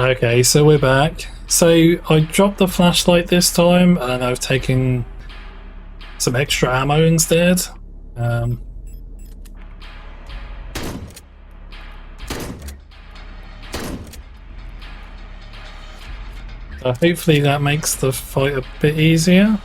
Okay, so we're back. So I dropped the flashlight this time, and I've taken some extra ammo instead. Um, Hopefully that makes the fight a bit easier.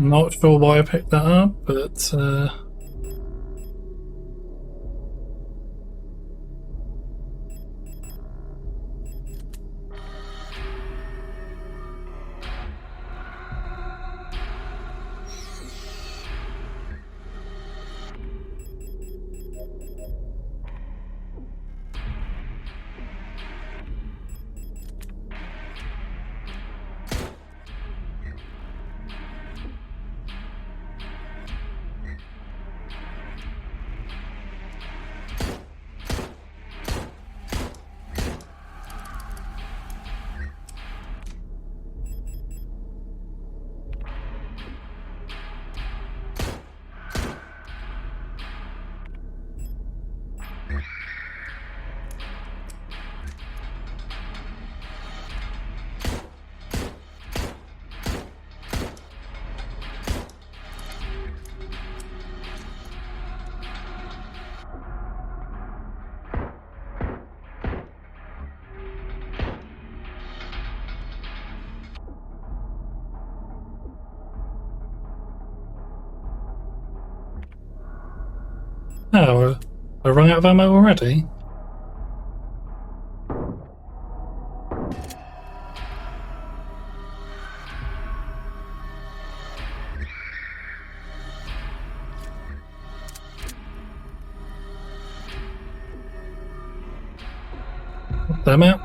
Not sure why I picked that up, but oh, I run out of ammo already. Damn it.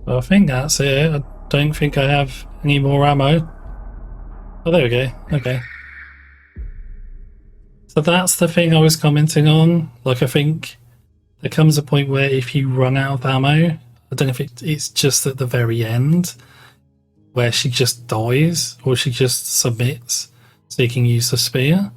I think that's it. I don't think I have any more ammo. Oh, there we go. Okay. So that's the thing I was commenting on. Like, I think there comes a point where if you run out of ammo, I don't know if it's just at the very end where she just dies or she just submits so you can use the spear.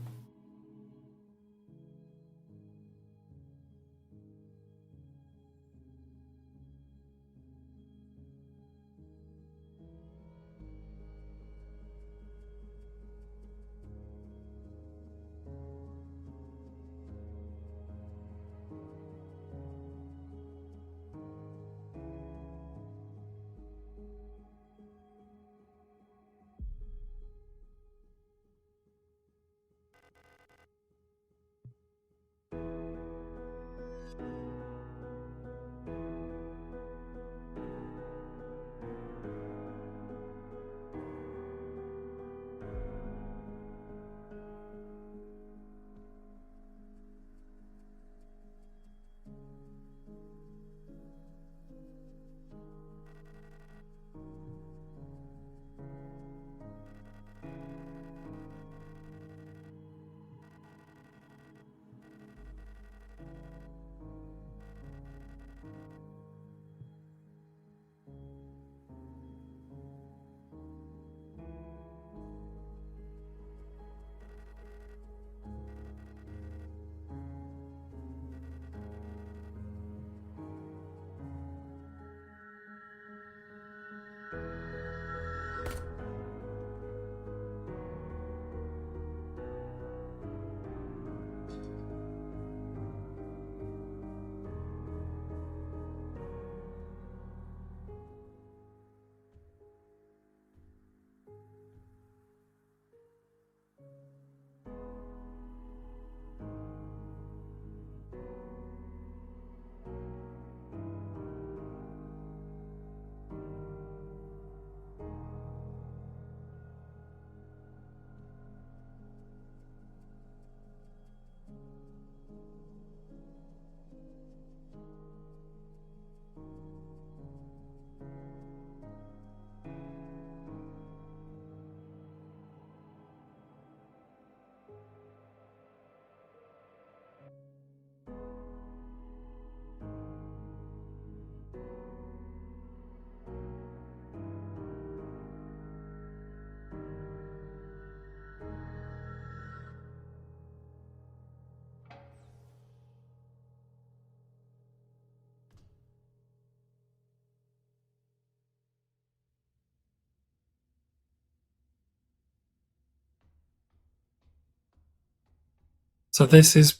So this is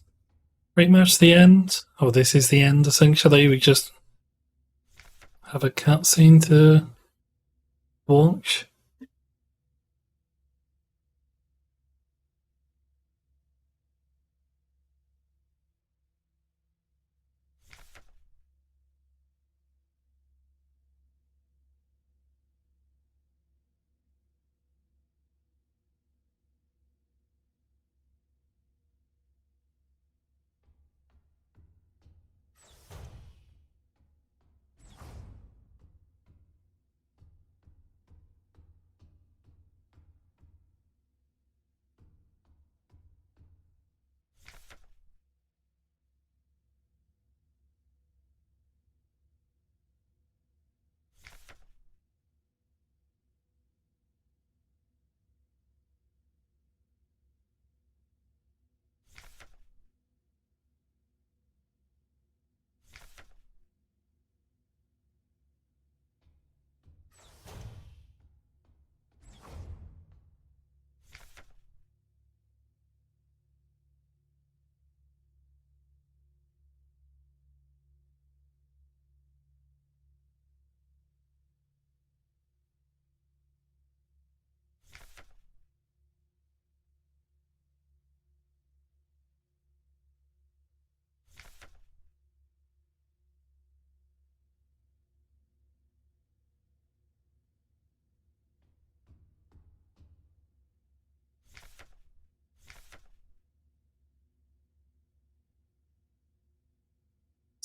pretty much the end. Oh, this is the end, essentially. We just have a cutscene to watch.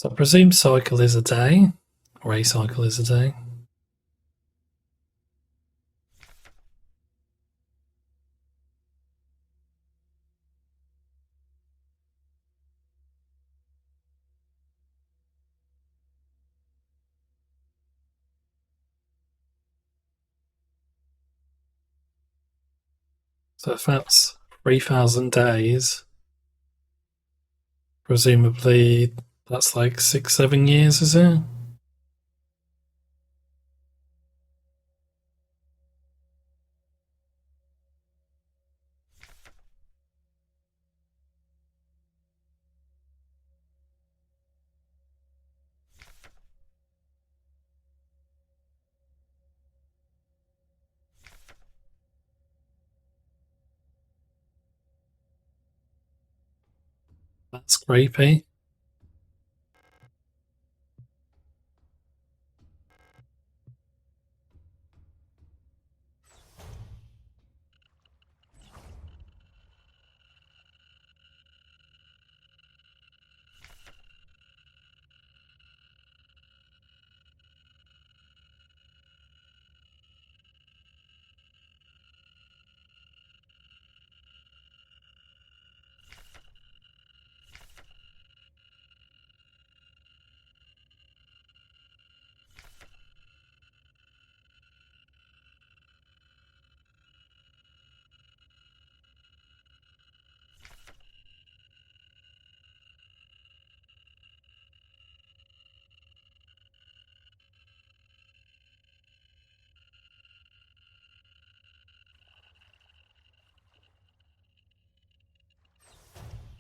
So I presume cycle is a day, or a cycle is a day. So if that's 3,000 days, presumably that's like 6, 7 years, is it? That's creepy.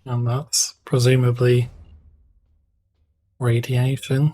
And that's presumably radiation.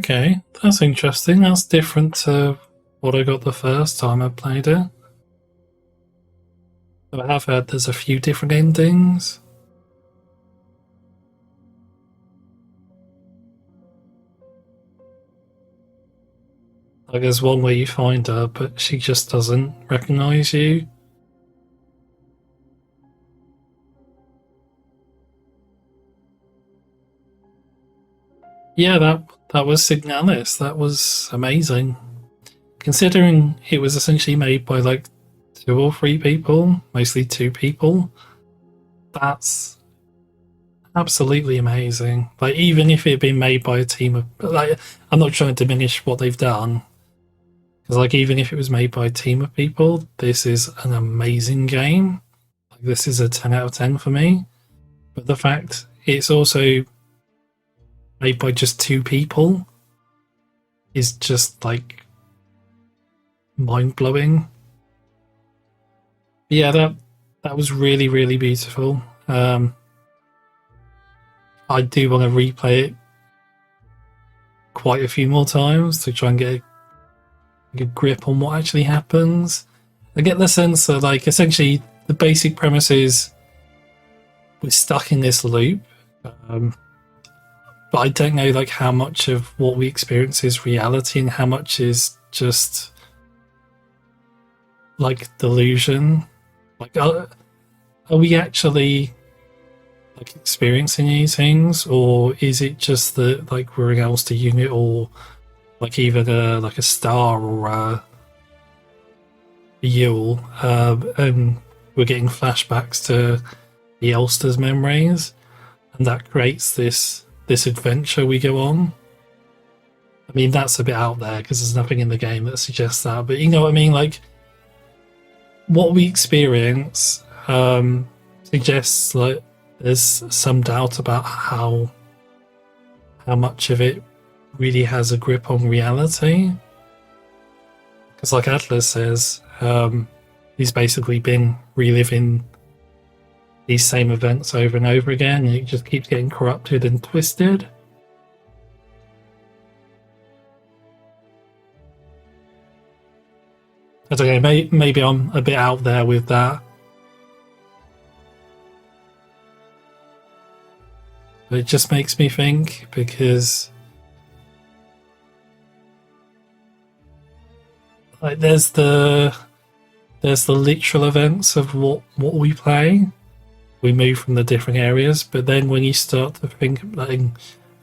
Okay, that's interesting. That's different to what I got the first time I played it. I have heard there's a few different endings. Like there's one where you find her, but she just doesn't recognize you. Yeah, that was Signalis. That was amazing. Considering it was essentially made by like two or three people, mostly two people, that's absolutely amazing. Like even if it had been made by a team of like, I'm not trying to diminish what they've done, because like even if it was made by a team of people, this is an amazing game. Like this is a 10 out of 10 for me. But the fact it's also made by just two people is just like mind blowing. Yeah, that was really really beautiful. I do want to replay it quite a few more times to try and get a grip on what actually happens. I get the sense that like essentially the basic premise is we're stuck in this loop, um, but I don't know like how much of what we experience is reality and how much is just like delusion. Like, are we actually like experiencing these things, or is it just that like we're an Ulster unit, or like even a star or a Yule, and we're getting flashbacks to the Ulster's memories, and that creates this adventure we go on. I mean, that's a bit out there because there's nothing in the game that suggests that, but you know what I mean. Like what we experience suggests like there's some doubt about how much of it really has a grip on reality. Because, like Atlas says, he's basically been reliving these same events over and over again, and it just keeps getting corrupted and twisted. I don't know, maybe I'm a bit out there with that. But it just makes me think because like there's the literal events of what we play. We move from the different areas, but then when you start to think like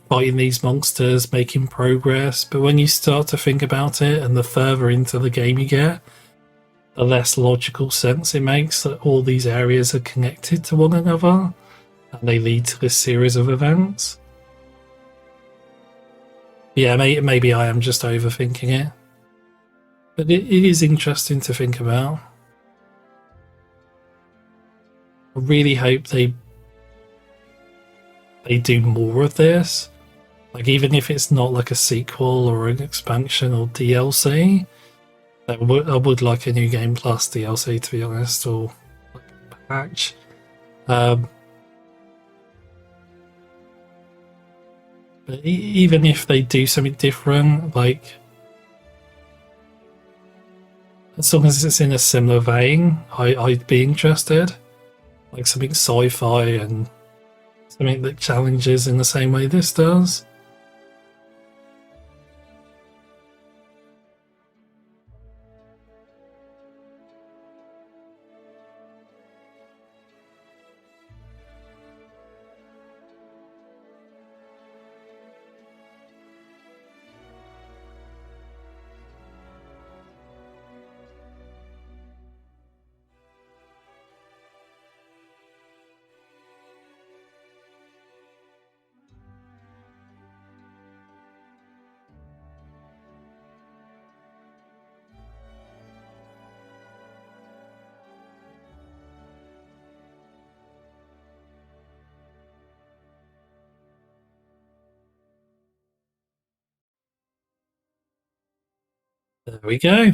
fighting these monsters, making progress, but when you start to think about it and the further into the game you get, the less logical sense it makes that all these areas are connected to one another and they lead to this series of events. Yeah, maybe I am just overthinking it, but it is interesting to think about. I really hope they do more of this. Like even if it's not like a sequel or an expansion or DLC, I would like a new game plus DLC to be honest, or like a patch. Um, but even if they do something different, like as long as it's in a similar vein, I'd be interested. Like something sci-fi and something that challenges in the same way this does. There we go.